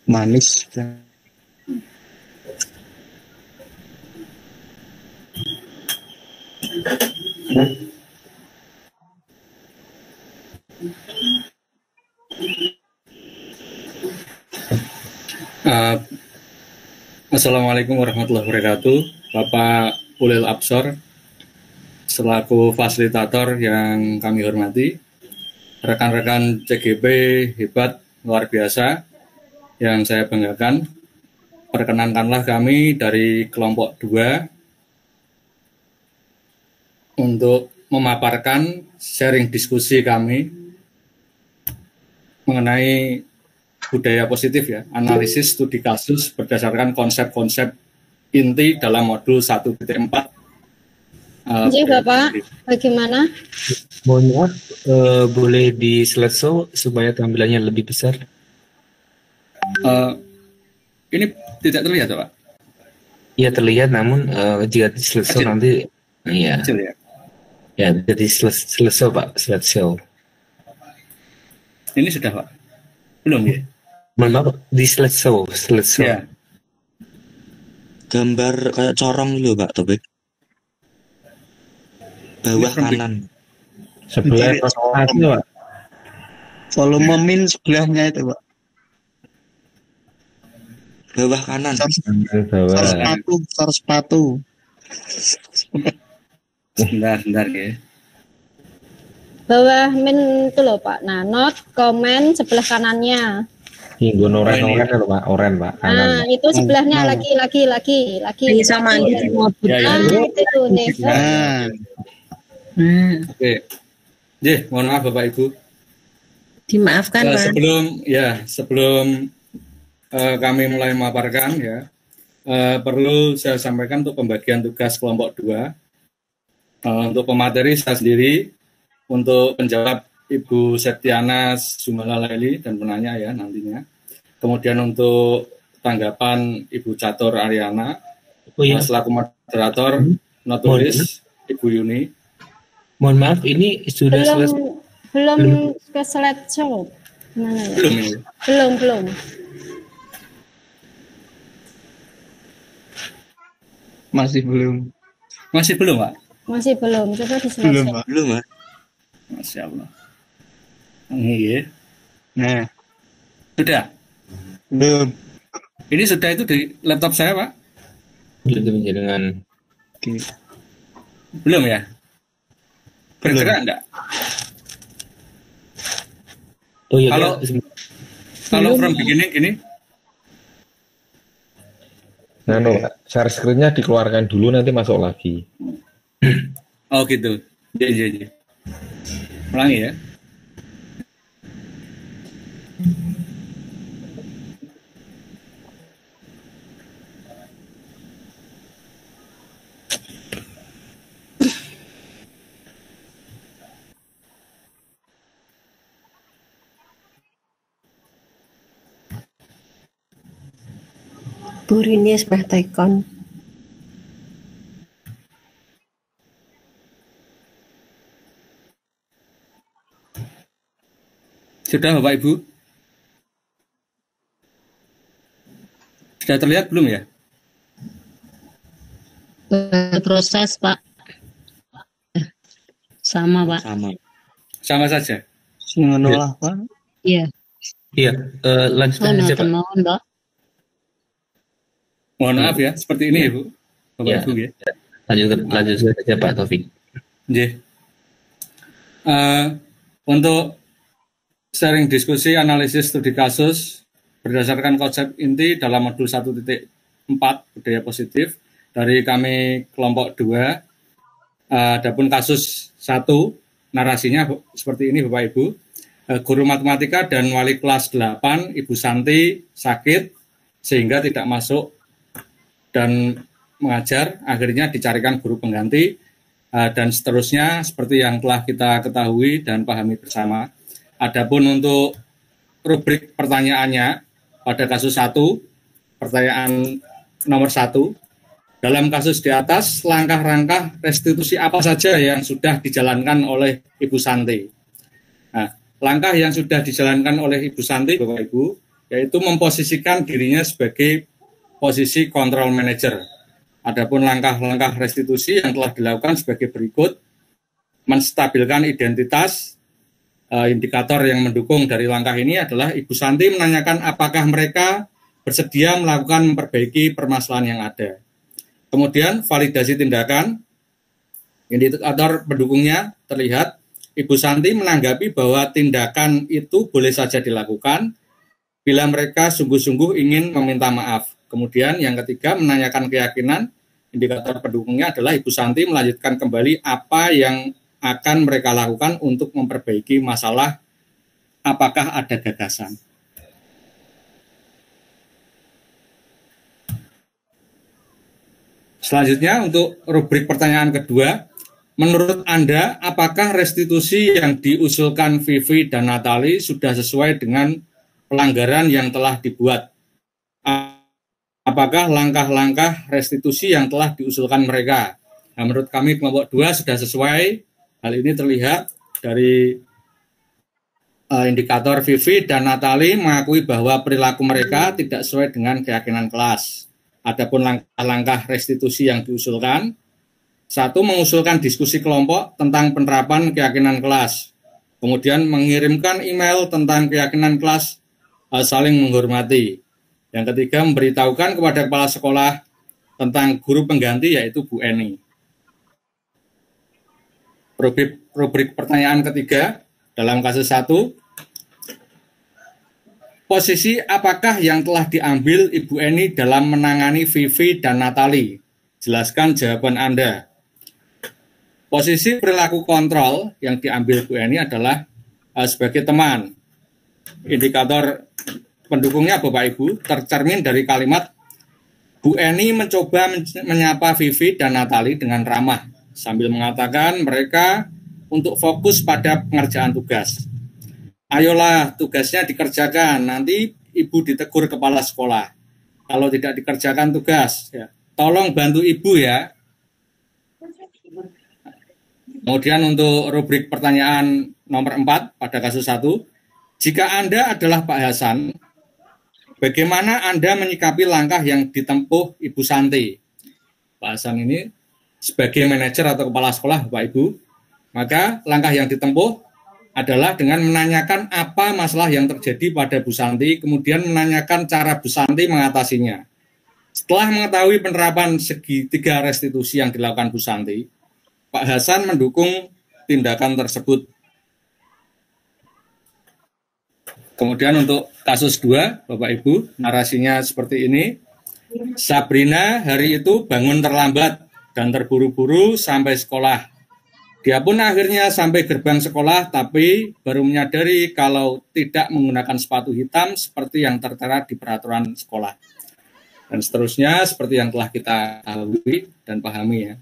Manis. Assalamualaikum warahmatullahi wabarakatuh. Bapak Ulil Absor selaku fasilitator yang kami hormati, rekan-rekan CGP hebat luar biasa yang saya banggakan, perkenankanlah kami dari kelompok 2 untuk memaparkan sharing diskusi kami mengenai budaya positif ya, analisis studi kasus berdasarkan konsep-konsep inti dalam modul 1.4. Iya Bapak, bagaimana? Mohon maaf, boleh di slide show supaya tampilannya lebih besar. Ini tidak terlihat Pak? Iya terlihat, namun jika di slide show nanti, iya. Kecil ya? Ya, jadi slide show Pak, slide show. Ini sudah Pak? Belum ya? Mohon maaf, di slide show. Ya. Gambar kayak corong dulu Pak Topik. Bawah kanan. Sebelah presentasi Pak. Volume min sebelahnya itu Pak. Bawah kanan. Sor sepatu. Sebentar ya. Bawah min itu loh Pak. Nah, not komen sebelah kanannya. Hingga oren loh Pak, oren Pak. Kanan. Nah, itu sebelahnya lagi. Sama itu nih. Oke. Mohon maaf Bapak Ibu. Dimaafkan Pak. Sebelum kami mulai memaparkan ya, perlu saya sampaikan untuk pembagian tugas kelompok 2. Untuk pemateri saya sendiri, untuk penjawab Ibu Septiana Zumala Laili dan penanya ya nantinya. Kemudian untuk tanggapan Ibu Catur Ariana, selaku moderator, notulis Ibu Yuni. Mohon maaf, ini sudah selesai. Belum ke slide show. Mana ya? Belum ini. Belum. Masih belum Pak? Masih belum. Coba di slide show. Belum Pak. Masya Allah. Ini ya. Nah. Sudah? Belum. Ini sudah itu di laptop saya Pak? Dengan belum ya? Bergerak enggak? Oh iya. Kalau from beginning gini? Share screen-nya dikeluarkan dulu nanti masuk lagi. Oh gitu. Iya. Ulangi ya. Burini tekon. Sudah Bapak Ibu? Sudah terlihat belum ya? Proses Pak. Sama Pak. Sama saja. Mengolah Pak. Iya. Lanjutkan saja Pak. Pak. Mohon maaf ya, seperti ini Ibu. Bapak Ibu ya. Lanjutkan saja Pak Taufik. Untuk sharing diskusi analisis studi kasus berdasarkan konsep inti dalam modul 1.4 budaya positif dari kami kelompok 2. Adapun kasus 1 narasinya seperti ini Bapak Ibu. Guru matematika dan wali kelas 8 Ibu Santi sakit sehingga tidak masuk dan mengajar, akhirnya dicarikan guru pengganti, dan seterusnya seperti yang telah kita ketahui dan pahami bersama. Adapun untuk rubrik pertanyaannya pada kasus 1, pertanyaan nomor 1, dalam kasus di atas langkah-langkah restitusi apa saja yang sudah dijalankan oleh Ibu Santi. Nah, langkah yang sudah dijalankan oleh Ibu Santi Bapak Ibu yaitu memposisikan dirinya sebagai posisi control manager. Adapun langkah-langkah restitusi yang telah dilakukan sebagai berikut: menstabilkan identitas. Indikator yang mendukung dari langkah ini adalah Ibu Santi menanyakan apakah mereka bersedia melakukan memperbaiki permasalahan yang ada. Kemudian validasi tindakan. Indikator pendukungnya terlihat Ibu Santi menanggapi bahwa tindakan itu boleh saja dilakukan bila mereka sungguh-sungguh ingin meminta maaf. Kemudian yang ketiga, menanyakan keyakinan. Indikator pendukungnya adalah Ibu Santi melanjutkan kembali apa yang akan mereka lakukan untuk memperbaiki masalah, apakah ada gagasan. Selanjutnya untuk rubrik pertanyaan kedua, menurut Anda apakah restitusi yang diusulkan Vivi dan Natali sudah sesuai dengan pelanggaran yang telah dibuat? Apakah langkah-langkah restitusi yang telah diusulkan mereka? Nah, menurut kami kelompok 2 sudah sesuai. Hal ini terlihat dari indikator Vivi dan Natali mengakui bahwa perilaku mereka tidak sesuai dengan keyakinan kelas. Adapun langkah-langkah restitusi yang diusulkan, 1. Mengusulkan diskusi kelompok tentang penerapan keyakinan kelas. Kemudian mengirimkan email tentang keyakinan kelas saling menghormati. Yang ketiga, memberitahukan kepada kepala sekolah tentang guru pengganti, yaitu Bu Eni. Rubrik pertanyaan ketiga, dalam kasus 1, posisi apakah yang telah diambil Ibu Eni dalam menangani Vivi dan Natali? Jelaskan jawaban Anda. Posisi perilaku kontrol yang diambil Bu Eni adalah sebagai teman. Indikator pendukungnya Bapak Ibu tercermin dari kalimat Bu Eni mencoba menyapa Vivi dan Natali dengan ramah sambil mengatakan mereka untuk fokus pada pengerjaan tugas. Ayolah, tugasnya dikerjakan, nanti Ibu ditegur kepala sekolah. Kalau tidak dikerjakan tugas, ya, tolong bantu Ibu ya. Kemudian untuk rubrik pertanyaan nomor 4 pada kasus 1, jika Anda adalah Pak Hasan, bagaimana Anda menyikapi langkah yang ditempuh Ibu Santi? Pak Hasan ini sebagai manajer atau kepala sekolah, Bapak Ibu, maka langkah yang ditempuh adalah dengan menanyakan apa masalah yang terjadi pada Bu Santi, kemudian menanyakan cara Bu Santi mengatasinya. Setelah mengetahui penerapan segitiga restitusi yang dilakukan Bu Santi, Pak Hasan mendukung tindakan tersebut. Kemudian untuk kasus 2, Bapak Ibu, narasinya seperti ini. Sabrina hari itu bangun terlambat dan terburu-buru sampai sekolah. Dia pun akhirnya sampai gerbang sekolah, tapi baru menyadari kalau tidak menggunakan sepatu hitam seperti yang tertera di peraturan sekolah. Dan seterusnya seperti yang telah kita ketahui dan pahami ya.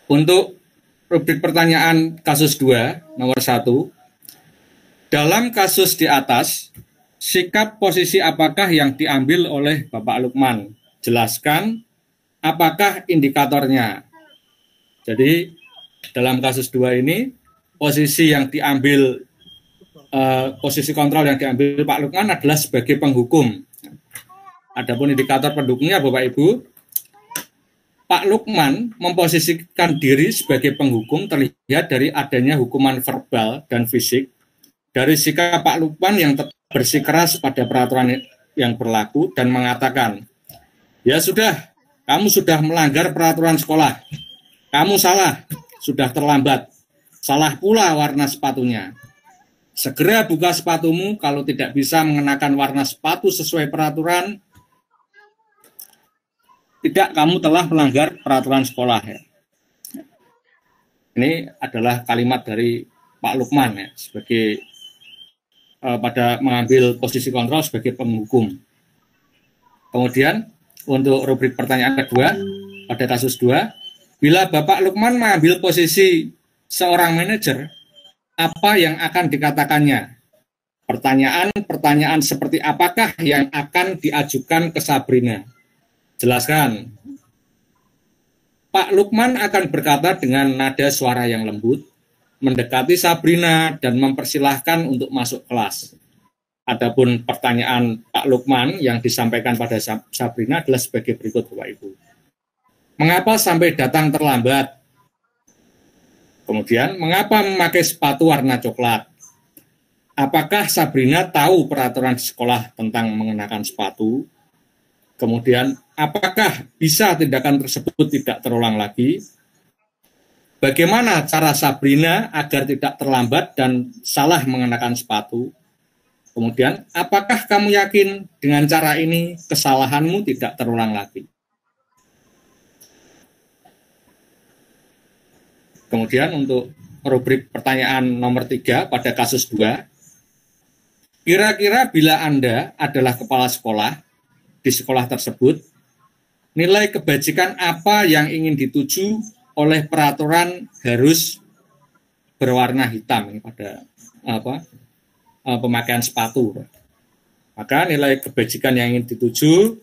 Untuk rubrik pertanyaan kasus 2, nomor 1, dalam kasus di atas, sikap posisi apakah yang diambil oleh Bapak Lukman? Jelaskan apakah indikatornya. Jadi dalam kasus 2 ini, posisi yang diambil, posisi kontrol yang diambil Pak Lukman adalah sebagai penghukum. Adapun indikator pendukungnya Bapak Ibu, Pak Lukman memposisikan diri sebagai penghukum terlihat dari adanya hukuman verbal dan fisik, dari sikap Pak Lukman yang bersikeras pada peraturan yang berlaku dan mengatakan, ya sudah, kamu sudah melanggar peraturan sekolah. Kamu salah, sudah terlambat. Salah pula warna sepatunya. Segera buka sepatumu, kalau tidak bisa mengenakan warna sepatu sesuai peraturan, tidak, kamu telah melanggar peraturan sekolah. Ya. Ini adalah kalimat dari Pak Lukman ya, sebagai pada mengambil posisi kontrol sebagai penghukum. Kemudian untuk rubrik pertanyaan kedua pada kasus 2, bila Bapak Lukman mengambil posisi seorang manajer, apa yang akan dikatakannya? Pertanyaan-pertanyaan seperti apakah yang akan diajukan ke Sabrina? Jelaskan. Pak Lukman akan berkata dengan nada suara yang lembut, mendekati Sabrina dan mempersilahkan untuk masuk kelas. Adapun pertanyaan Pak Lukman yang disampaikan pada Sabrina adalah sebagai berikut, Bapak Ibu. Mengapa sampai datang terlambat? Kemudian, mengapa memakai sepatu warna coklat? Apakah Sabrina tahu peraturan di sekolah tentang mengenakan sepatu? Kemudian, apakah bisa tindakan tersebut tidak terulang lagi? Bagaimana cara Sabrina agar tidak terlambat dan salah mengenakan sepatu? Kemudian, apakah kamu yakin dengan cara ini kesalahanmu tidak terulang lagi? Kemudian untuk rubrik pertanyaan nomor 3 pada kasus 2, kira-kira bila Anda adalah kepala sekolah di sekolah tersebut, nilai kebajikan apa yang ingin dituju oleh peraturan harus berwarna hitam ini pada pemakaian sepatu. Maka nilai kebajikan yang ingin dituju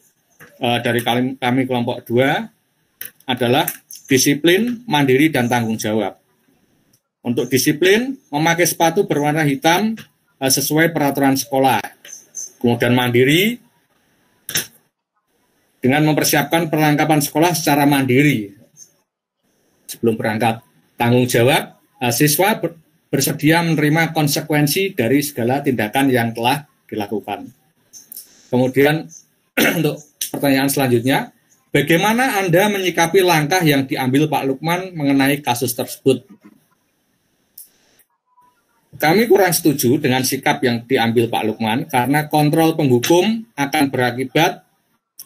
dari kami kelompok 2 adalah disiplin, mandiri, dan tanggung jawab. Untuk disiplin, memakai sepatu berwarna hitam sesuai peraturan sekolah. Kemudian mandiri, dengan mempersiapkan perlengkapan sekolah secara mandiri sebelum berangkat. Tanggung jawab, siswa bersedia menerima konsekuensi dari segala tindakan yang telah dilakukan. Kemudian untuk pertanyaan selanjutnya, bagaimana Anda menyikapi langkah yang diambil Pak Lukman mengenai kasus tersebut? Kami kurang setuju dengan sikap yang diambil Pak Lukman karena kontrol penghukum akan berakibat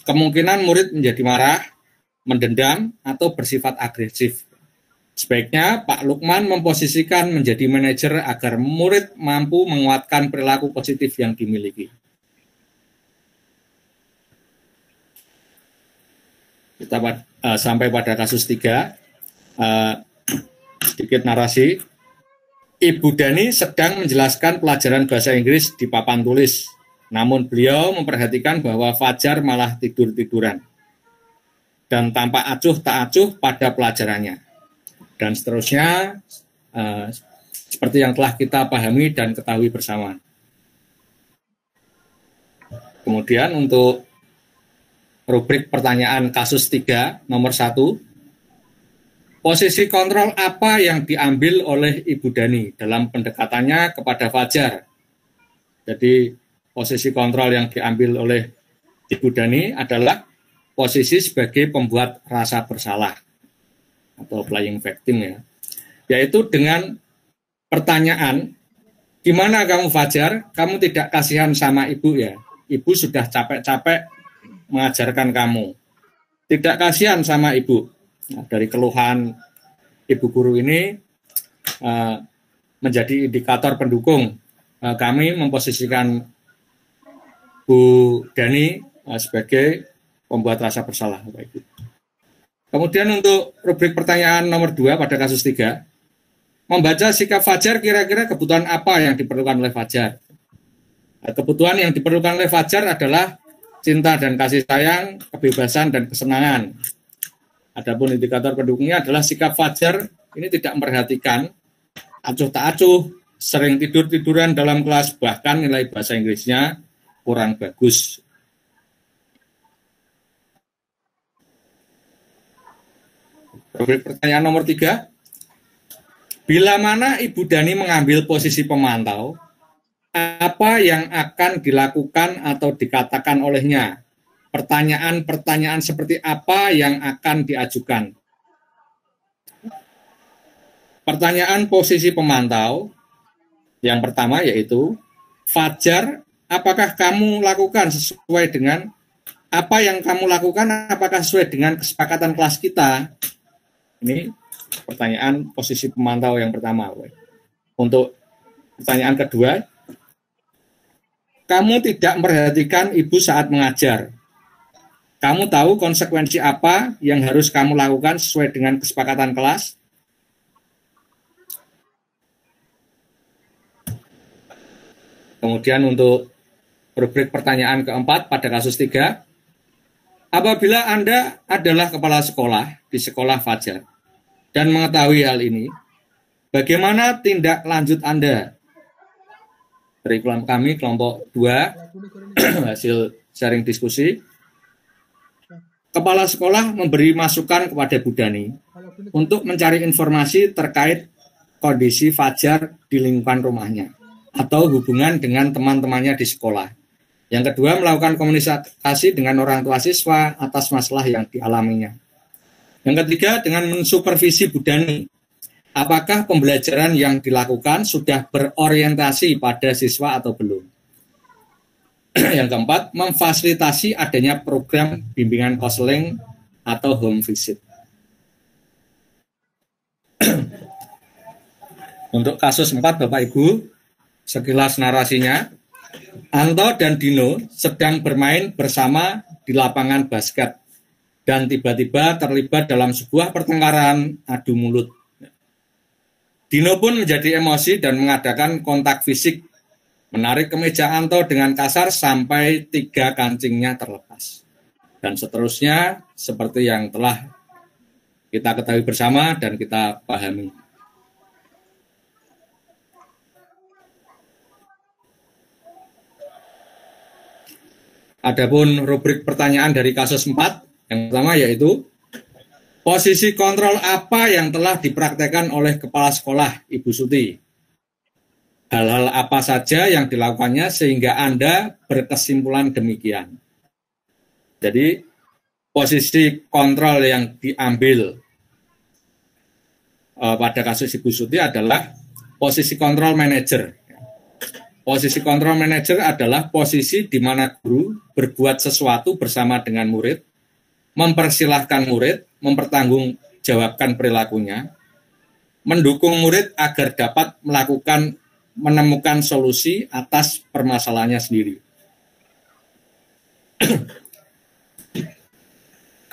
kemungkinan murid menjadi marah, mendendam, atau bersifat agresif. Sebaiknya Pak Lukman memposisikan menjadi manajer agar murid mampu menguatkan perilaku positif yang dimiliki. Kita sampai pada kasus 3, sedikit narasi. Ibu Dani sedang menjelaskan pelajaran bahasa Inggris di papan tulis, namun beliau memperhatikan bahwa Fajar malah tidur-tiduran dan tampak acuh tak acuh pada pelajarannya. Dan seterusnya, seperti yang telah kita pahami dan ketahui bersama. Kemudian untuk rubrik pertanyaan kasus 3, nomor 1, posisi kontrol apa yang diambil oleh Ibu Dani dalam pendekatannya kepada Fajar? Jadi, posisi kontrol yang diambil oleh Ibu Dani adalah posisi sebagai pembuat rasa bersalah atau playing victim ya. Yaitu dengan pertanyaan, gimana kamu Fajar? Kamu tidak kasihan sama ibu ya? Ibu sudah capek-capek mengajarkan kamu. Tidak kasihan sama ibu. Nah, dari keluhan ibu guru ini menjadi indikator pendukung. Kami memposisikan Bu Dani sebagai pembuat rasa bersalah, Bapak Ibu. Kemudian untuk rubrik pertanyaan nomor 2 pada kasus 3, membaca sikap Fajar, kira-kira kebutuhan apa yang diperlukan oleh Fajar? Kebutuhan yang diperlukan oleh Fajar adalah cinta dan kasih sayang, kebebasan dan kesenangan. Adapun indikator pendukungnya adalah sikap Fajar ini tidak memperhatikan, acuh tak acuh, sering tidur-tiduran dalam kelas, bahkan nilai bahasa Inggrisnya kurang bagus. Pertanyaan nomor 3. Bila mana Ibu Dani mengambil posisi pemantau, apa yang akan dilakukan atau dikatakan olehnya? Pertanyaan-pertanyaan seperti apa yang akan diajukan? Pertanyaan posisi pemantau yang pertama yaitu, Fajar, apakah kamu lakukan sesuai dengan apa yang kamu lakukan? Apakah sesuai dengan kesepakatan kelas kita? Ini pertanyaan posisi pemantau yang pertama. Untuk pertanyaan kedua, kamu tidak memperhatikan ibu saat mengajar. Kamu tahu konsekuensi apa yang harus kamu lakukan sesuai dengan kesepakatan kelas? Kemudian untuk rubrik pertanyaan keempat pada kasus 3, apabila Anda adalah kepala sekolah di sekolah Fajar dan mengetahui hal ini, bagaimana tindak lanjut Anda? Kurikulum kami kelompok 2 hasil sharing diskusi. Kepala sekolah memberi masukan kepada Bu Dani untuk mencari informasi terkait kondisi Fajar di lingkungan rumahnya atau hubungan dengan teman-temannya di sekolah. Yang kedua, melakukan komunikasi dengan orang tua siswa atas masalah yang dialaminya. Yang ketiga, dengan mensupervisi Bu Dani, apakah pembelajaran yang dilakukan sudah berorientasi pada siswa atau belum. Yang keempat, memfasilitasi adanya program bimbingan konseling atau home visit. Untuk kasus 4, Bapak Ibu, sekilas narasinya, Anto dan Dino sedang bermain bersama di lapangan basket dan tiba-tiba terlibat dalam sebuah pertengkaran adu mulut. Dino pun menjadi emosi dan mengadakan kontak fisik, menarik kemeja Anto dengan kasar sampai 3 kancingnya terlepas. Dan seterusnya seperti yang telah kita ketahui bersama dan kita pahami. Adapun rubrik pertanyaan dari kasus 4, yang pertama yaitu posisi kontrol apa yang telah dipraktekkan oleh Kepala Sekolah Ibu Suti? Hal-hal apa saja yang dilakukannya sehingga Anda berkesimpulan demikian. Jadi posisi kontrol yang diambil pada kasus Ibu Suti adalah posisi kontrol manajer. Posisi kontrol manajer adalah posisi di mana guru berbuat sesuatu bersama dengan murid, mempersilahkan murid, mempertanggungjawabkan perilakunya, mendukung murid agar dapat menemukan solusi atas permasalahannya sendiri.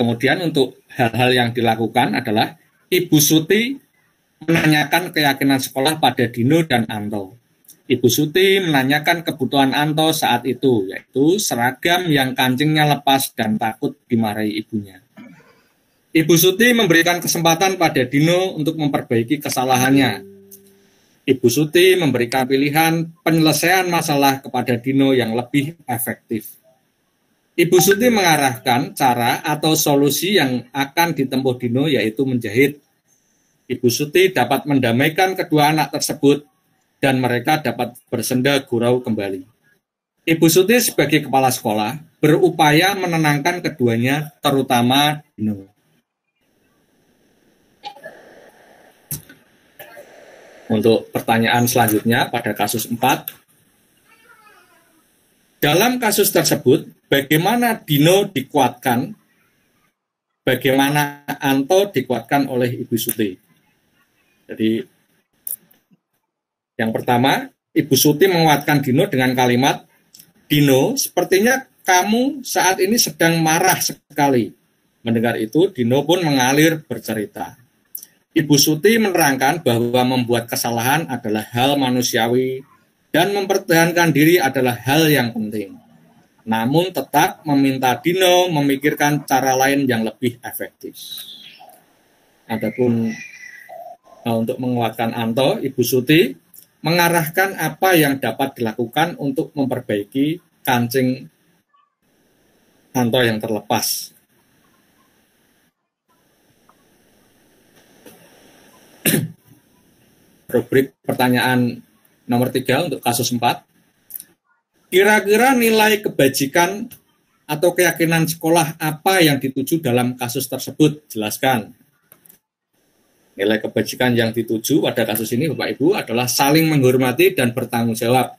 Kemudian untuk hal-hal yang dilakukan adalah Ibu Suti menanyakan keyakinan sekolah pada Dino dan Anto. Ibu Suti menanyakan kebutuhan Anto saat itu, yaitu seragam yang kancingnya lepas dan takut dimarahi ibunya. Ibu Suti memberikan kesempatan pada Dino untuk memperbaiki kesalahannya. Ibu Suti memberikan pilihan penyelesaian masalah kepada Dino yang lebih efektif. Ibu Suti mengarahkan cara atau solusi yang akan ditempuh Dino, yaitu menjahit. Ibu Suti dapat mendamaikan kedua anak tersebut dan mereka dapat bersenda gurau kembali. Ibu Suti sebagai kepala sekolah berupaya menenangkan keduanya, terutama Dino. Untuk pertanyaan selanjutnya pada kasus 4. Dalam kasus tersebut, bagaimana Dino dikuatkan, bagaimana Anto dikuatkan oleh Ibu Suti. Jadi, yang pertama, Ibu Suti menguatkan Dino dengan kalimat, Dino, sepertinya kamu saat ini sedang marah sekali. Mendengar itu, Dino pun mengalir bercerita. Ibu Suti menerangkan bahwa membuat kesalahan adalah hal manusiawi dan mempertahankan diri adalah hal yang penting. Namun tetap meminta Dino memikirkan cara lain yang lebih efektif. Adapun untuk menguatkan Anto, Ibu Suti mengarahkan apa yang dapat dilakukan untuk memperbaiki kancing Anto yang terlepas. Rubrik pertanyaan nomor 3 untuk kasus 4. Kira-kira nilai kebajikan atau keyakinan sekolah apa yang dituju dalam kasus tersebut? Jelaskan. Nilai kebajikan yang dituju pada kasus ini, Bapak Ibu, adalah saling menghormati dan bertanggung jawab.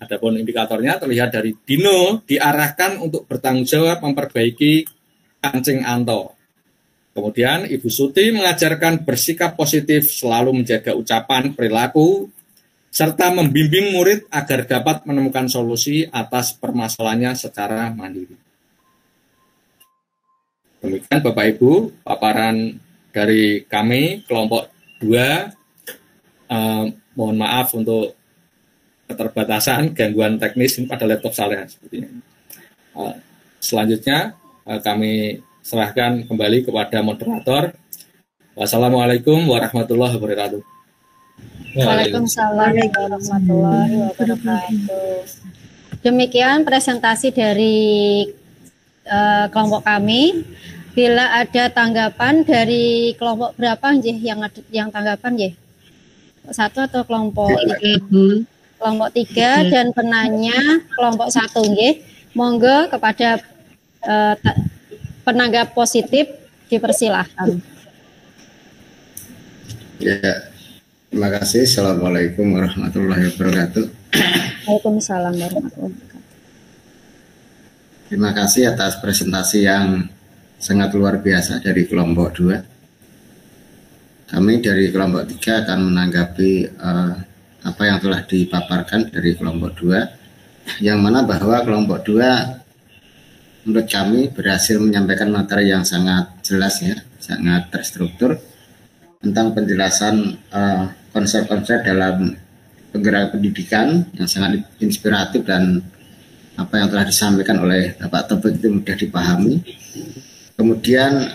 Adapun indikatornya terlihat dari Dino diarahkan untuk bertanggung jawab memperbaiki kancing Anto. Kemudian Ibu Suti mengajarkan bersikap positif, selalu menjaga ucapan, perilaku, serta membimbing murid agar dapat menemukan solusi atas permasalahannya secara mandiri. Demikian Bapak Ibu, paparan dari kami, kelompok 2. Mohon maaf untuk keterbatasan, gangguan teknis pada laptop saya sepertinya. Selanjutnya kami serahkan kembali kepada moderator. Wassalamualaikum warahmatullahi wabarakatuh. Waalaikumsalam warahmatullahi wabarakatuh. Demikian presentasi dari kelompok kami. Bila ada tanggapan dari kelompok berapa nggih yang tanggapan nggih? Satu atau kelompok kelompok 3 dan penanya kelompok 1 nggih. Monggo kepada penanggap positif dipersilahkan. Ya, terima kasih. Assalamualaikum warahmatullahi wabarakatuh. Waalaikumsalam warahmatullahi wabarakatuh. Terima kasih atas presentasi yang sangat luar biasa dari kelompok 2. Kami dari kelompok 3 akan menanggapi apa yang telah dipaparkan dari kelompok 2, yang mana bahwa kelompok 2 menurut kami berhasil menyampaikan materi yang sangat jelas ya, sangat terstruktur tentang penjelasan konsep-konsep dalam penggerak pendidikan yang sangat inspiratif, dan apa yang telah disampaikan oleh Bapak Taufik itu mudah dipahami. Kemudian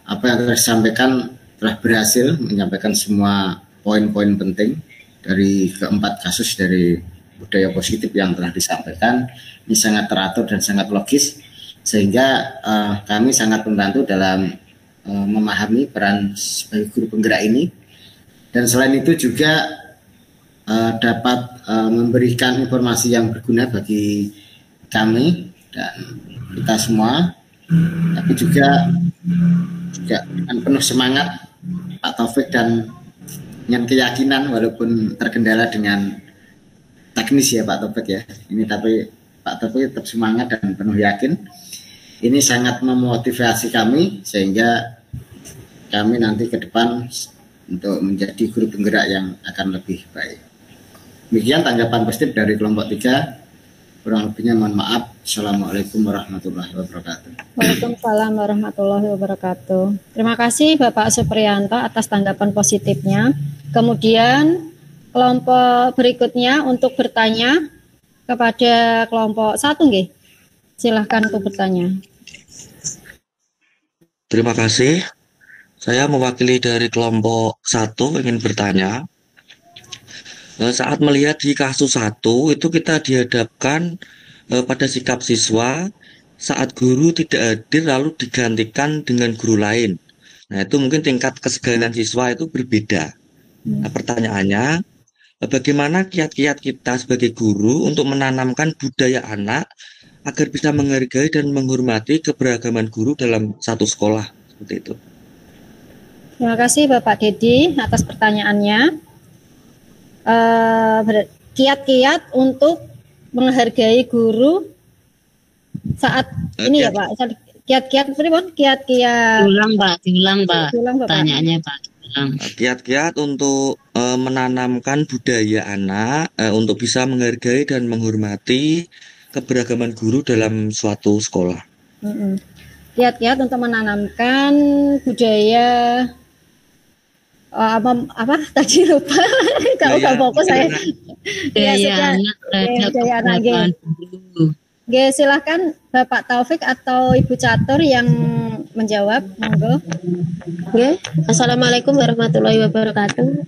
apa yang telah disampaikan telah berhasil menyampaikan semua poin-poin penting dari keempat kasus dari budaya positif yang telah disampaikan. Ini sangat teratur dan sangat logis, sehingga kami sangat membantu dalam memahami peran sebagai guru penggerak ini. Dan selain itu juga dapat memberikan informasi yang berguna bagi kami dan kita semua, tapi juga dengan penuh semangat Pak Taufik dan dengan keyakinan, walaupun terkendala dengan teknis ya Pak Taufik ya, ini tapi Pak Taufik tetap semangat dan penuh yakin. Ini sangat memotivasi kami sehingga kami nanti ke depan untuk menjadi guru penggerak yang akan lebih baik. Demikian tanggapan positif dari kelompok 3. Kurang lebihnya mohon maaf. Assalamualaikum warahmatullahi wabarakatuh. Waalaikumsalam warahmatullahi wabarakatuh. Terima kasih Bapak Supriyanto atas tanggapan positifnya. Kemudian kelompok berikutnya untuk bertanya kepada kelompok 1 nggih. Silahkan untuk bertanya. Terima kasih. Saya mewakili dari kelompok 1 ingin bertanya. Saat melihat di kasus 1 itu kita dihadapkan pada sikap siswa saat guru tidak hadir lalu digantikan dengan guru lain. Nah, itu mungkin tingkat kesegaran siswa itu berbeda. Nah, pertanyaannya, bagaimana kiat-kiat kita sebagai guru untuk menanamkan budaya anak agar bisa menghargai dan menghormati keberagaman guru dalam satu sekolah seperti itu? Terima kasih Bapak Dedi atas pertanyaannya. Kiat-kiat untuk menghargai guru saat ini ya Pak. Kiat-kiat kiat-kiat. Diulang Pak. Pertanyaannya Pak. Kiat-kiat untuk menanamkan budaya anak untuk bisa menghargai dan menghormati keberagaman guru dalam suatu sekolah. Kiat-kiat untuk menanamkan budaya apa tadi lupa kalau nggak fokus saya. Budaya anak Oke, silahkan Bapak Taufik atau Ibu Catur yang menjawab, monggo. Oke, Assalamualaikum warahmatullahi wabarakatuh.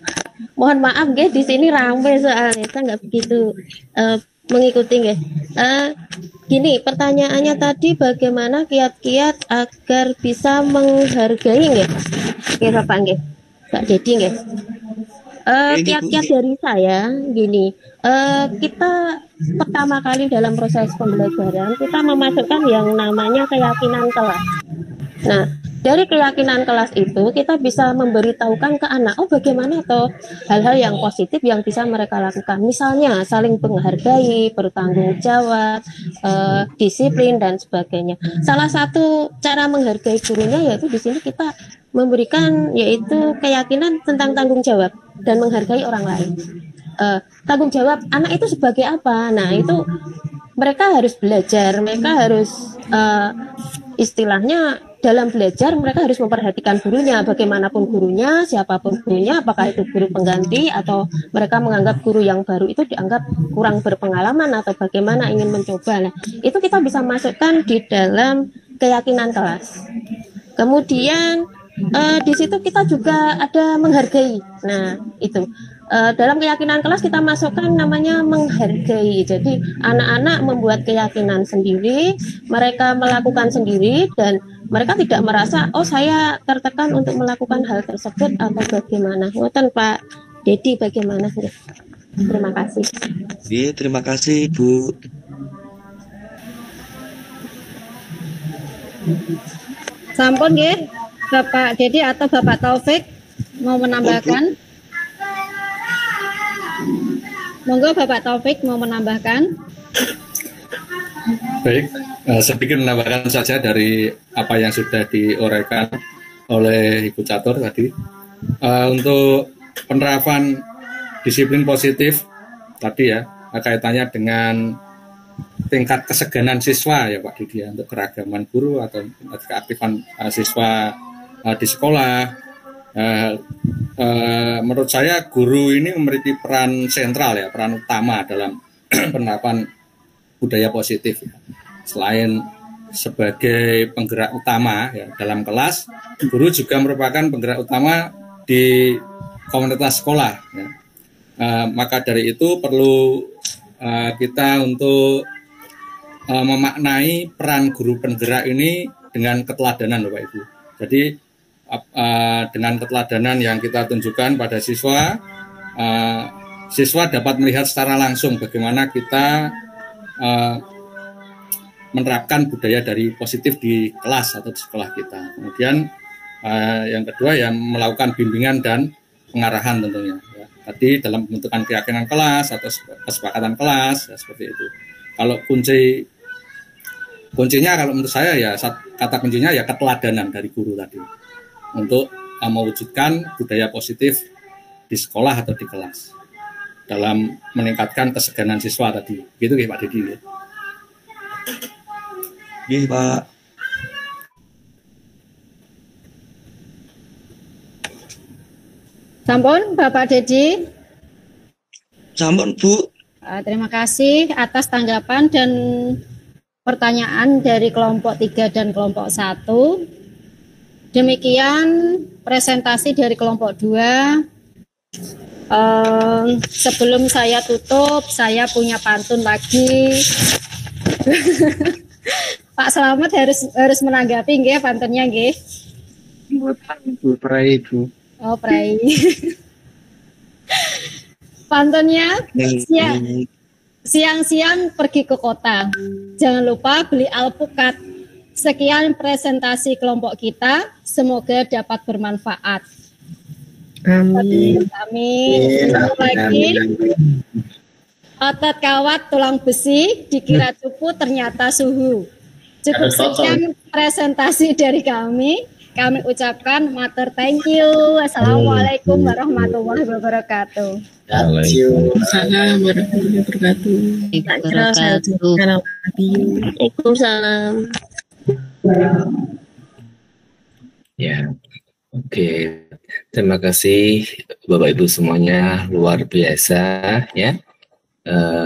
Mohon maaf, di sini ramai soalnya saya nggak begitu mengikuti, Gini, pertanyaannya tadi bagaimana kiat-kiat agar bisa menghargai, Oke, Bapak, Kak Dedi, kiat-kiat dari saya gini, kita pertama kali dalam proses pembelajaran kita memasukkan yang namanya keyakinan kelas. Nah, dari keyakinan kelas itu kita bisa memberitahukan ke anak, bagaimana toh hal-hal yang positif yang bisa mereka lakukan. Misalnya saling menghargai, bertanggung jawab, disiplin dan sebagainya. Salah satu cara menghargai gurunya yaitu di sini kita memberikan yaitu keyakinan tentang tanggung jawab dan menghargai orang lain. Tanggung jawab anak itu sebagai apa? Nah, itu mereka harus belajar, mereka harus istilahnya dalam belajar mereka harus memperhatikan gurunya, bagaimanapun gurunya, siapapun gurunya, apakah itu guru pengganti atau mereka menganggap guru yang baru itu dianggap kurang berpengalaman atau bagaimana ingin mencoba. Nah, itu kita bisa masukkan di dalam keyakinan kelas. Kemudian di situ kita juga ada menghargai. Nah, itu dalam keyakinan kelas kita masukkan namanya menghargai. Jadi anak-anak membuat keyakinan sendiri, mereka melakukan sendiri, dan mereka tidak merasa oh saya tertekan untuk melakukan hal tersebut atau bagaimana. Ngoten Pak Dedi, bagaimana? Terima kasih. Iya, terima kasih Bu. Sampun nggih, Bapak Dedi atau Bapak Taufik mau menambahkan? Monggo Bapak Taufik mau menambahkan. Baik, sedikit menambahkan saja dari apa yang sudah diuraikan oleh Ibu Catur tadi. Untuk penerapan disiplin positif tadi ya, kaitannya dengan tingkat keseganan siswa ya Pak Didi, untuk keragaman guru atau keaktifan siswa di sekolah. Menurut saya guru ini memiliki peran sentral ya, peran utama dalam penerapan budaya positif ya. Selain sebagai penggerak utama ya dalam kelas, guru juga merupakan penggerak utama di komunitas sekolah ya. Maka dari itu perlu kita untuk memaknai peran guru penggerak ini dengan keteladanan Bapak Ibu. Jadi dengan keteladanan yang kita tunjukkan pada siswa, siswa dapat melihat secara langsung bagaimana kita menerapkan budaya dari positif di kelas atau di sekolah kita. Kemudian yang kedua ya melakukan bimbingan dan pengarahan tentunya. Ya. Tadi dalam pembentukan keyakinan kelas atau kesepakatan kelas ya, seperti itu. Kalau kuncinya kalau menurut saya ya kata kuncinya ya keteladanan dari guru tadi untuk mewujudkan budaya positif di sekolah atau di kelas dalam meningkatkan keseganan siswa tadi. Gitu ya Pak Didi. Iya Pak. Sampun Bapak Dedi. Sampun Bu. Terima kasih atas tanggapan dan pertanyaan dari kelompok 3 dan kelompok 1. Demikian presentasi dari kelompok 2. Sebelum saya tutup, saya punya pantun lagi. Pak Slamet harus menanggapi nggih pantunnya nggih. Bu Prai Bu. Oh, Prai. Pantunnya siang-siang pergi ke kota. Jangan lupa beli alpukat. Sekian presentasi kelompok kita. Semoga dapat bermanfaat. Amin. Amin. Lagi. Otot kawat tulang besi, dikira cupu ternyata suhu. Cukup sekian presentasi dari kami. Kami ucapkan matur thank you. Assalamualaikum warahmatullahi wabarakatuh. Waalaikumsalam warahmatullahi wabarakatuh. Waalaikumsalam. Ya, oke. Terima kasih Bapak Ibu semuanya, luar biasa ya.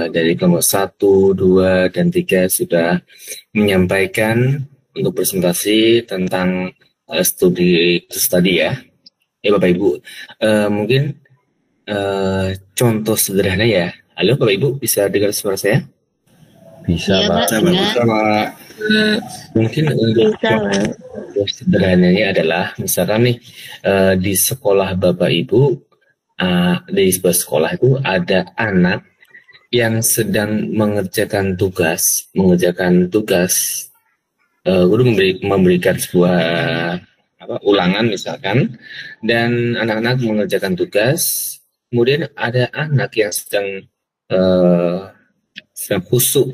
Dari kelompok 1, 2, dan 3 sudah menyampaikan untuk presentasi tentang studi ya. Ya Bapak Ibu, mungkin contoh sederhana ya. Halo Bapak Ibu, bisa dengar suara saya? Bisa Ya, Pak. Pak. Mungkin untuk contoh sederhananya adalah misalkan nih di sekolah Bapak Ibu, di sebuah sekolah itu ada anak yang sedang mengerjakan tugas, guru memberikan sebuah ulangan misalkan, dan anak-anak mengerjakan tugas, kemudian ada anak yang sedang khusyuk,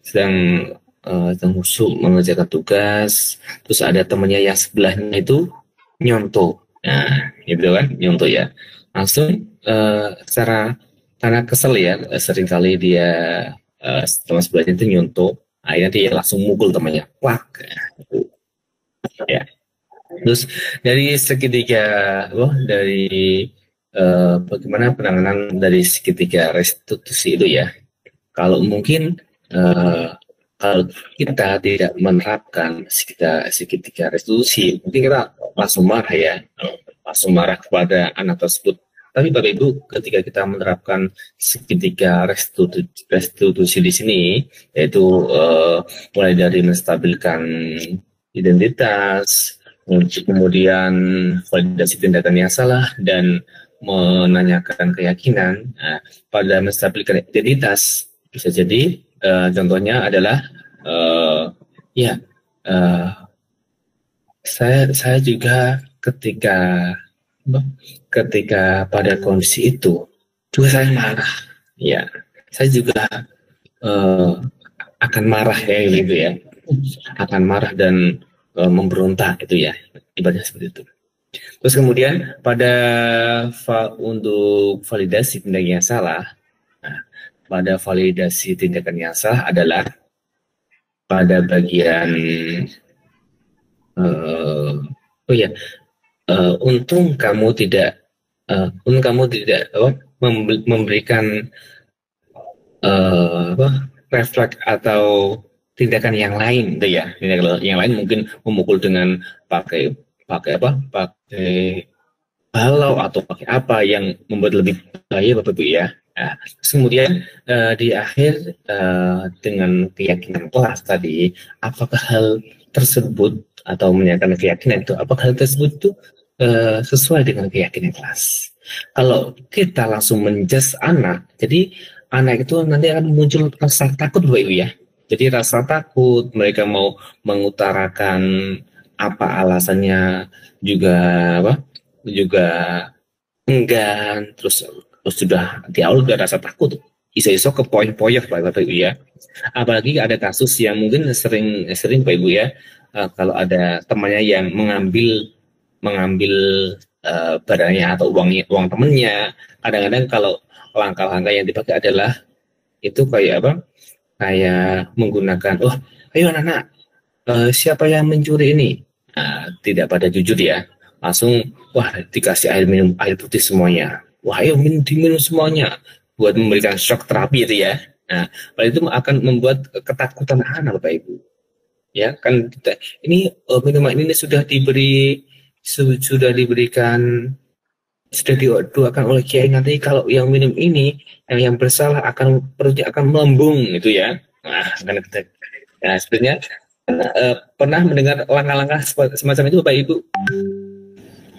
sedang khusyuk mengerjakan tugas, terus ada temannya yang sebelahnya itu nyontoh, nah gitu kan, nyontoh ya, langsung secara karena kesel ya, seringkali dia teman sebelahnya itu nyontoh, akhirnya dia langsung mukul temannya, wak, ya. Terus dari segitiga, bagaimana penanganan dari segitiga restitusi itu ya? Kalau mungkin kalau kita tidak menerapkan segitiga restitusi, mungkin kita langsung marah ya, langsung marah kepada anak tersebut. Tapi Bapak Ibu, ketika kita menerapkan segitiga restitusi di sini, yaitu mulai dari menstabilkan identitas, kemudian validasi tindakan yang salah, dan menanyakan keyakinan. Nah, pada menstabilkan identitas, bisa jadi contohnya adalah saya juga ketika pada kondisi itu juga saya marah, ya saya juga akan marah ya gitu ya, akan marah dan memberontak itu ya, ibaratnya seperti itu. Terus kemudian untuk validasi tindakan yang salah, pada validasi tindakan yang salah adalah pada bagian untung kamu tidak memberikan refleks atau tindakan yang lain, gitu ya. Tindakan yang lain mungkin memukul dengan pakai balau atau pakai apa yang membuat lebih bahaya Bapak Ibu ya. Nah, kemudian di akhir dengan keyakinan kelas tadi, apakah hal tersebut atau menyatakan keyakinan itu, apakah hal tersebut itu sesuai dengan keyakinan kelas? Kalau kita langsung menjudge anak, jadi anak itu nanti akan muncul rasa takut Bapak Ibu ya. Jadi rasa takut, mereka mau mengutarakan apa alasannya juga enggan, terus sudah di awal sudah rasa takut, iso-iso ke poin-poin Bapak Ibu ya. Apalagi ada kasus yang mungkin sering Bapak Ibu ya, kalau ada temannya yang mengambil barangnya atau uang temannya, kadang-kadang kalau langkah-langkah yang dipakai adalah itu kayak menggunakan, ayo anak-anak, siapa yang mencuri ini? Tidak pada jujur ya, langsung dikasih air putih semuanya, ayo diminum semuanya, buat memberikan shock terapi itu ya. Nah, itu akan membuat ketakutan anak Bapak Ibu ya kan. Ini minuman ini sudah didoakan oleh kiai, nanti kalau yang minum ini yang bersalah perutnya akan melembung itu ya. Nah, sebenarnya pernah mendengar langkah-langkah semacam itu Bapak Ibu?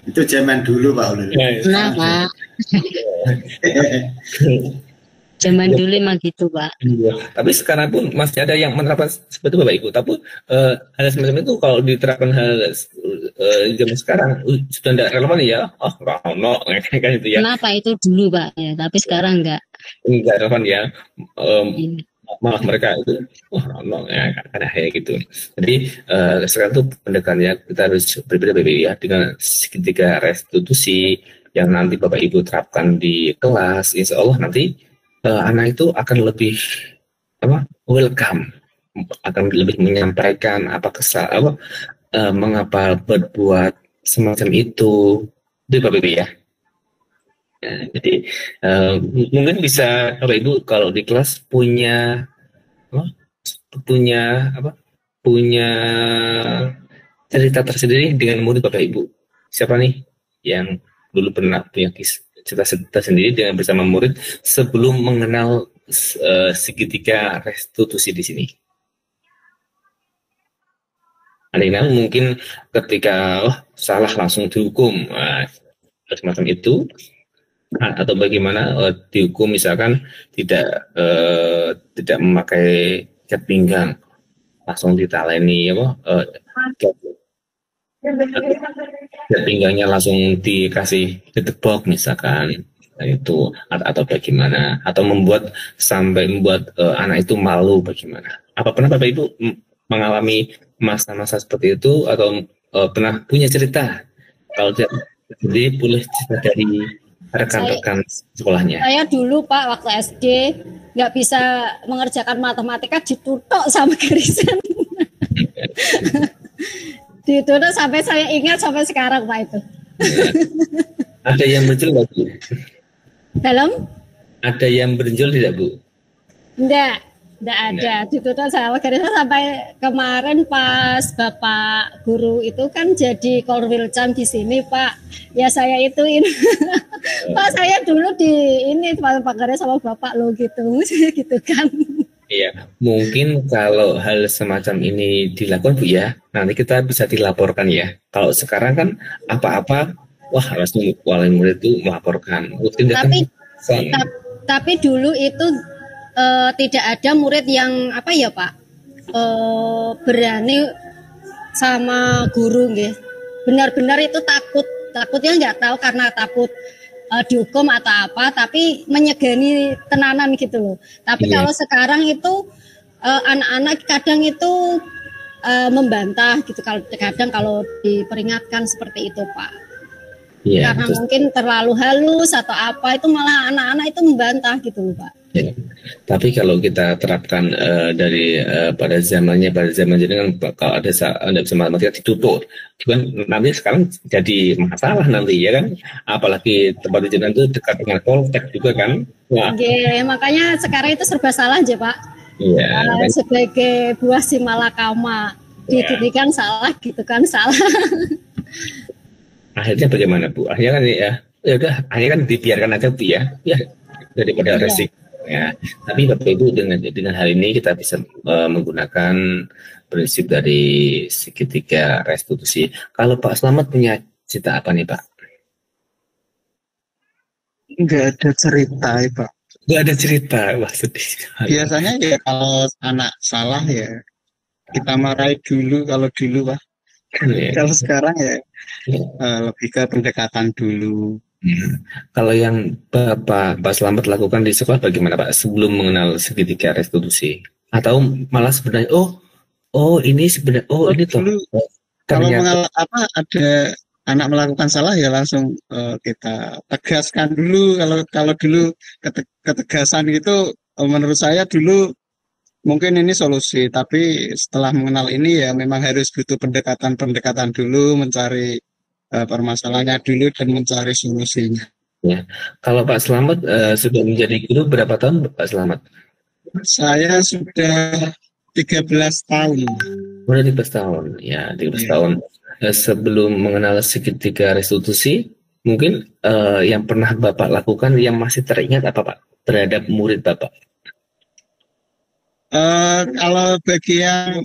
Itu zaman dulu Pak Ulil. Nah Pak, zaman dulu emang gitu Pak. Tapi sekarang pun masih ada yang menerapkan seperti itu Bapak Ibu. Tapi hal semacam itu kalau diterapkan zaman sekarang sudah tidak relevan ya. Kan itu ya. Kenapa itu dulu Pak? Ya, tapi sekarang enggak relevan ya. Malah mereka itu ada kayak gitu. Jadi sekarang tuh pendekatannya kita harus berbeda Bapak Ibu ya, dengan segitiga restitusi yang nanti Bapak Ibu terapkan di kelas. Insya Allah nanti anak itu akan lebih welcome, akan lebih menyampaikan mengapa berbuat semacam itu Bapak Ibu ya. Jadi mungkin bisa Bapak Ibu kalau di kelas punya cerita tersendiri dengan murid Bapak Ibu. Siapa nih yang dulu pernah punya cerita sendiri dengan bersama murid sebelum mengenal segitiga restitusi di sini? Ada yang mungkin ketika salah langsung dihukum semacam itu, atau bagaimana dihukum misalkan tidak memakai ikat pinggang, langsung ditaleni ikat pinggangnya langsung dikasih ditebok misalkan itu, atau bagaimana, atau sampai membuat anak itu malu bagaimana. Apa pernah Bapak Ibu mengalami masa-masa seperti itu, atau pernah punya cerita? Kalau tidak, jadi boleh cerita dari rekan-rekan sekolahnya. Saya dulu Pak waktu SD nggak bisa mengerjakan matematika, ditutup sama gerisan. Ditutup sampai saya ingat sampai sekarang Pak itu. Ada yang benjol nggak Bu? Dalam? Ada yang benjol tidak Bu? Enggak Enggak ada, ditutup sama garis sampai kemarin pas Bapak Guru itu kan jadi Korwilcam di sini, Pak. Ya saya ituin. Pak, saya dulu di ini Pak garis sama Bapak lo gitu. Gitu kan. Iya, mungkin kalau hal semacam ini dilakukan Bu ya, nanti kita bisa dilaporkan ya. Kalau sekarang kan apa-apa, wah langsung wali murid itu melaporkan. Mungkin Tapi dulu itu tidak ada murid yang apa ya Pak berani sama guru gitu. Benar-benar itu takutnya nggak tahu karena takut dihukum atau apa, tapi menyegani tenanan gitu loh. Tapi kalau sekarang itu anak-anak kadang itu membantah gitu, kadang kalau diperingatkan seperti itu Pak. Ya, karena mungkin terlalu halus atau apa, itu malah anak-anak itu membantah gitu loh Pak. Ya. Tapi kalau kita terapkan dari pada zaman jadi kan kalau ada bisa matematika ditutup, kan nanti sekarang jadi masalah nanti ya kan, apalagi tempat ujian itu dekat dengan poltek juga kan. Wah. Makanya sekarang itu serba salah aja Pak. Iya. Sebagai buah si malakama, dididikan salah gitu kan salah. Akhirnya bagaimana Bu? Akhirnya kan ya udah, akhirnya kan dibiarkan aja Bu ya daripada resiko. Ya, tapi Bapak Ibu dengan hal ini kita bisa menggunakan prinsip dari segitiga restitusi. Kalau Pak Slamet punya cerita apa nih Pak? Nggak ada cerita ya Pak. Nggak ada cerita, wah sedih. Biasanya ya kalau anak salah ya kita marahi dulu kalau dulu Pak. Kalau sekarang ya lebih ke pendekatan dulu. Kalau yang Pak Slamet lakukan di sekolah bagaimana Pak sebelum mengenal segitiga restitusi? Atau malah sebenarnya ini sebenarnya ini dulu kalau ada anak melakukan salah ya langsung kita tegaskan dulu. Kalau dulu ketegasan gitu menurut saya dulu mungkin ini solusi, tapi setelah mengenal ini ya memang harus butuh pendekatan dulu, mencari permasalahannya dulu dan mencari solusinya. Ya. Kalau Pak Slamet sudah menjadi guru berapa tahun Pak Slamet? Saya sudah 13 tahun. Udah 13 tahun, ya 13 tahun. Sebelum mengenal segitiga restitusi, mungkin yang pernah Bapak lakukan yang masih teringat apa Pak terhadap murid Bapak? Kalau bagi yang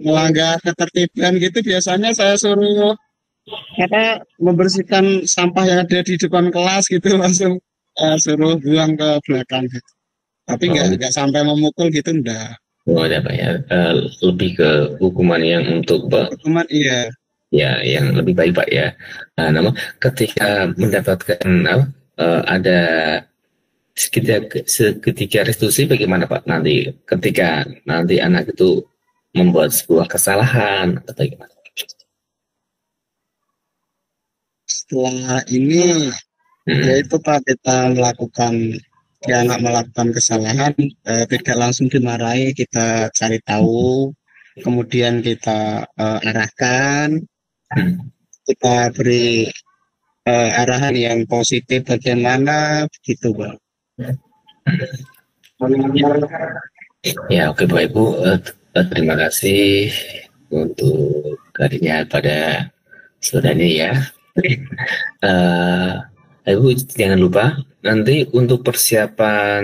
melanggar ketertiban gitu biasanya saya suruh membersihkan sampah yang ada di depan kelas gitu, langsung suruh buang ke belakang gitu. Tapi nggak sampai memukul gitu, enggak. Ada Pak ya, lebih ke hukuman yang untuk hukuman iya. Ya, yang lebih baik Pak ya. Namun ketika mendapatkan ada segitiga restitusi bagaimana Pak nanti ketika nanti anak itu membuat sebuah kesalahan atau gimana? Setelah ini yaitu Pak kita melakukan anak melakukan kesalahan tidak langsung dimarahi, kita cari tahu, kemudian kita arahkan, kita beri arahan yang positif bagaimana begitu Pak. Ya oke Bapak Ibu, terima kasih untuk hadirnya pada saudaranya ya. Ibu jangan lupa nanti untuk persiapan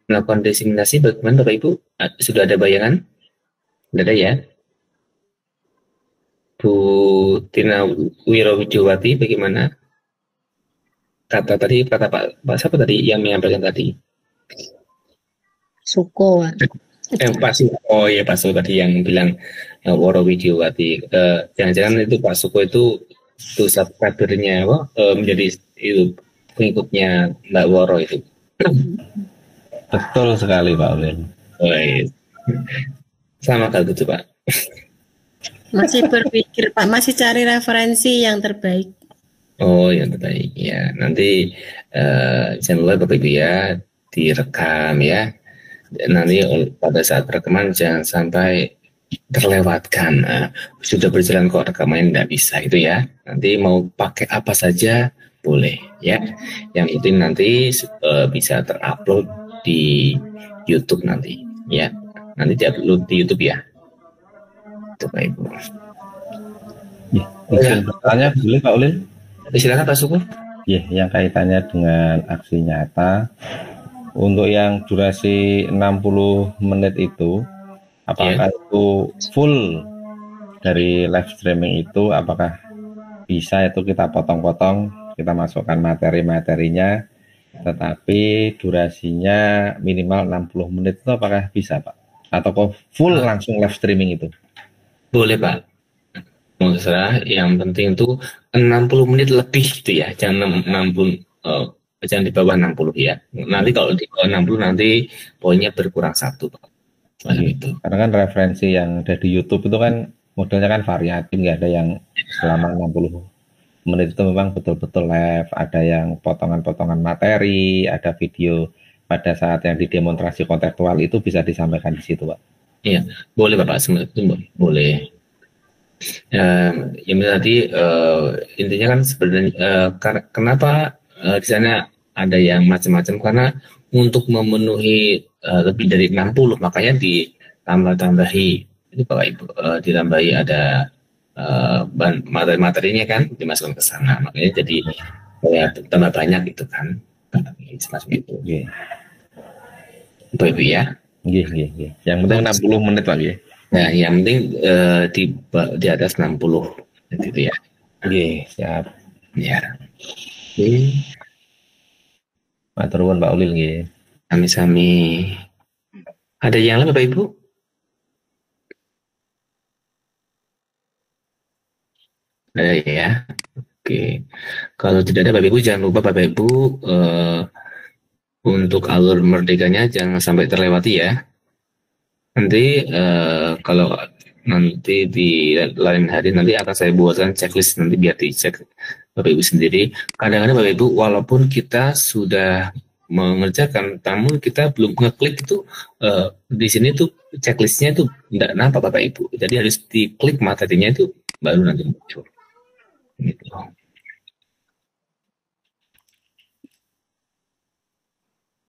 melakukan diseminasi bagaimana Bapak Ibu? Sudah ada bayangan? Sudah ada ya? Bu Tina Wirowijowati bagaimana? Kata Pak siapa tadi yang menyampaikan tadi? Suko. Pak Suko ya, Pak Suko tadi yang bilang Worowidiowati. Jangan-jangan itu Pak Suko itu subscribernya menjadi itu pengikutnya Mbak Woro itu. Betul sekali Pak Ulin. Sama kalau gitu Pak. Masih berpikir Pak, masih cari referensi yang terbaik. Oh yang terbaik ya. Nanti jangan lupa Bapak Ibu ya direkam ya. Nanti pada saat rekaman jangan sampai terlewatkan. Sudah berjalan kok rekaman tidak bisa itu ya. Nanti mau pakai apa saja boleh ya. Yang penting nanti bisa terupload di YouTube nanti ya. Nanti diupload di YouTube ya. Itu Pak Ibu. Ya, izin bertanya boleh Pak Ulil? Silakan Pak Suku. Ya, yang kaitannya dengan aksi nyata untuk yang durasi 60 menit itu, apakah itu full dari live streaming itu, apakah bisa itu kita potong-potong, kita masukkan materi-materinya, tetapi durasinya minimal 60 menit itu apakah bisa Pak? Atau kok full langsung live streaming itu? Boleh Pak. Terserah, yang penting itu 60 menit lebih gitu ya, jangan 60, jangan di bawah 60 ya. Nanti kalau di bawah 60 nanti poinnya berkurang 1 Pak. Itu. Karena kan referensi yang ada di YouTube itu kan modelnya kan variatif, nggak ada yang selama 60 menit itu memang betul-betul live, ada yang potongan-potongan materi, ada video pada saat yang didemonstrasi kontekstual itu bisa disampaikan di situ Pak. Iya, boleh Bapak, boleh. Yang tadi intinya kan sebenarnya kenapa di sana ada yang macam-macam, karena untuk memenuhi lebih dari 60 makanya ditambah-tambahi itu Bapak Ibu, ditambahi ada materi-materinya kan dimasukkan ke sana, makanya jadi tambah banyak gitu kan, semacam itu. Bapak Ibu ya. Yang penting 60 menit Pak ya. Nah, yang penting di atas 60 gitu ya. Siap. Ya. Matur nuwun Pak Ulil nggih. Sami-sami. Ada yang lain Bapak Ibu? Ada ya. Oke. Kalau tidak ada Bapak Ibu, jangan lupa Bapak Ibu untuk alur merdekanya jangan sampai terlewati ya. Nanti kalau nanti di lain hari nanti akan saya buatkan checklist nanti biar dicek Bapak Ibu sendiri. Kadang-kadang Bapak Ibu walaupun kita sudah mengerjakan, namun kita belum ngeklik itu di sini tuh checklistnya itu tidak nampak Bapak Ibu. Jadi harus diklik materinya itu baru nanti muncul. Gitu.